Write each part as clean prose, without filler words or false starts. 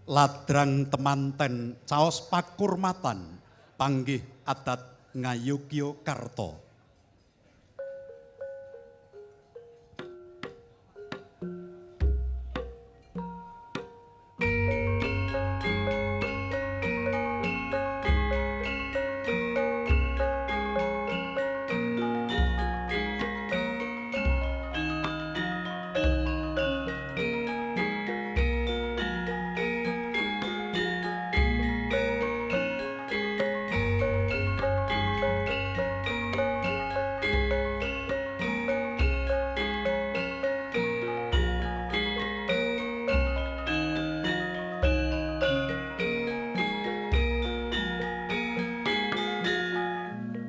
ladrang temanten caos pakurmatan panggih adat Ngayogyakarta.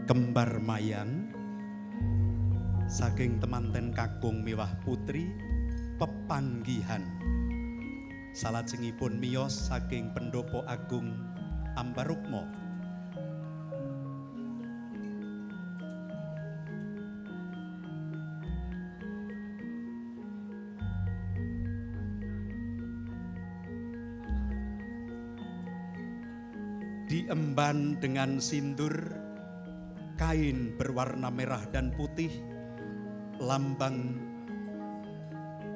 Kembar mayang saking temanten kakung miwah putri pepanggihan. Salajengipun miyos saking Pendopo Agung Ambarukmo. Diemban dengan sindur kain berwarna merah dan putih, lambang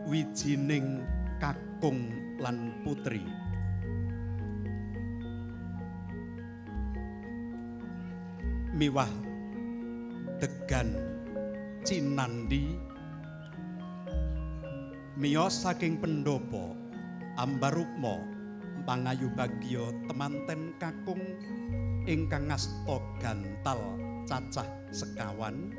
wijining kakung lan putri. Miwah degan cinandi miyos saking Pendopo Ambarukmo pangayu bagya temanten kakung ingkang ngasta gantal cacah sekawan,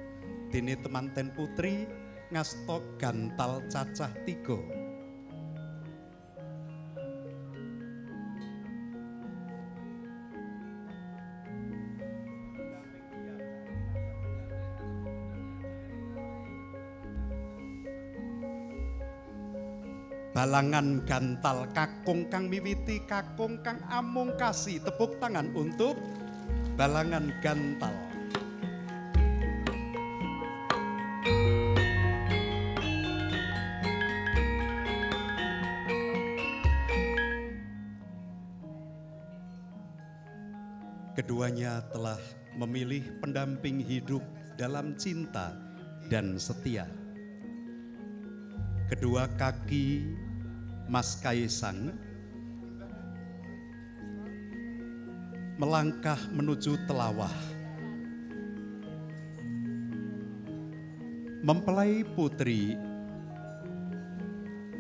dene temanten putri ngasta gantal cacah 3. Balangan gantal kakung kang miwiti kakung kang amung kasih. Tepuk tangan untuk balangan gantal. Keduanya telah memilih pendamping hidup dalam cinta dan setia. Kedua kaki Mas Kaisang melangkah menuju telawah. Mempelai putri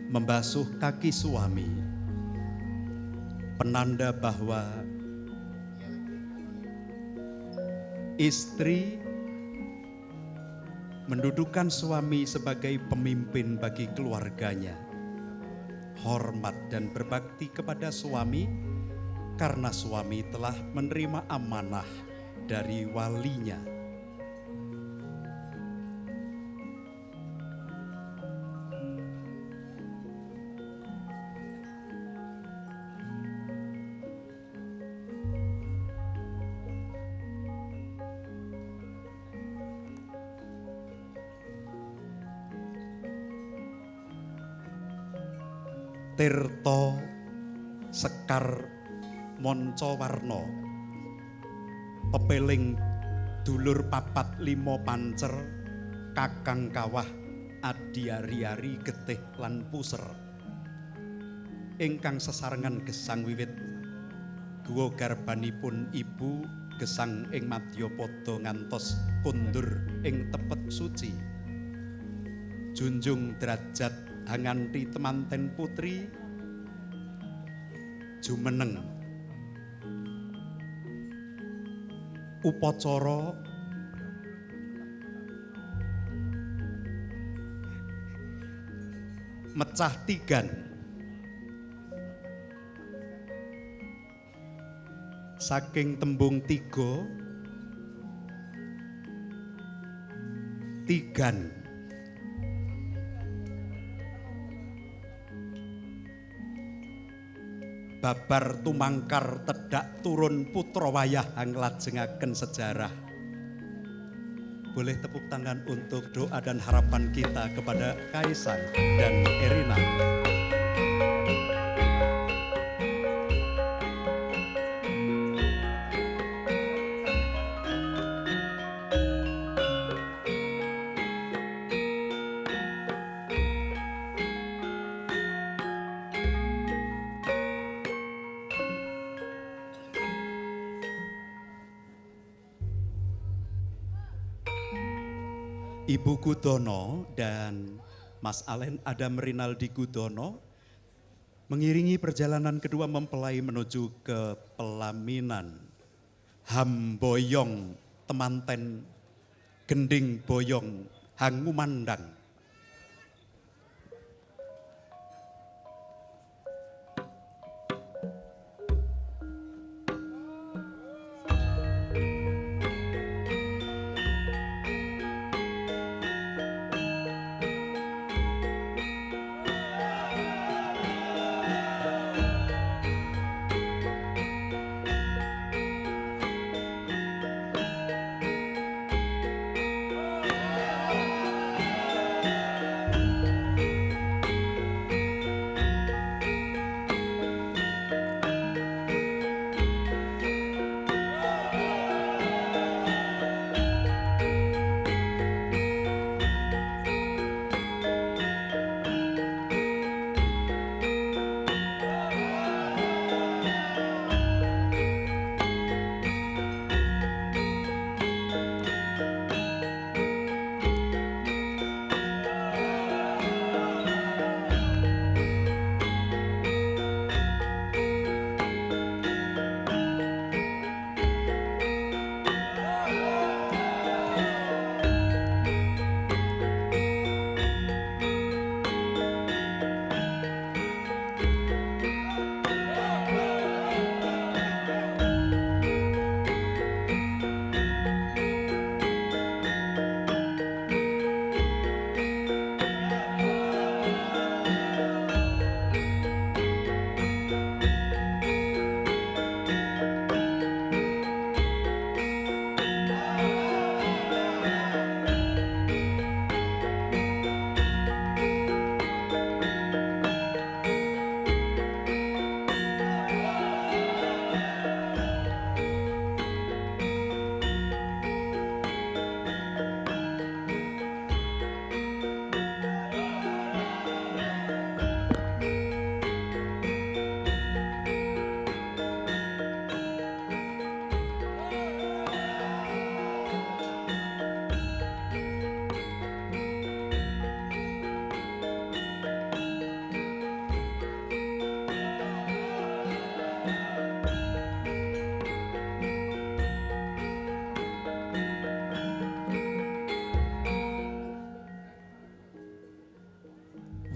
membasuh kaki suami, penanda bahwa istri mendudukan suami sebagai pemimpin bagi keluarganya. Hormat dan berbakti kepada suami karena suami telah menerima amanah dari walinya. Tirta Sekar Moncowarno, pepeling dulur 4-5 pancer, kakang kawah adiari-ari getih lan puser, ingkang sesarengan gesang wiwit guwa garbanipun ibu gesang ing Madyapada ngantos kundur ing tepet suci. Junjung derajat hanganti temanten putri jumeneng upacara mecah tigan saking tembung 3 tigan. Babar tumangkar tedak turun putra wayah nglajengaken sejarah. Boleh tepuk tangan untuk doa dan harapan kita kepada Kaisang dan Erina. Ibu Gudono dan Mas Alen Adam Rinaldi Gudono mengiringi perjalanan kedua mempelai menuju ke pelaminan Hamboyong Temanten Gending Boyong Hangumandang.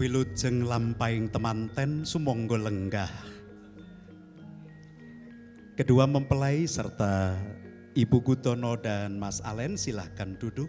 Wilujeng lampahing temanten sumangga lenggah. Kedua mempelai serta Ibu Gudono dan Mas Alen silahkan duduk.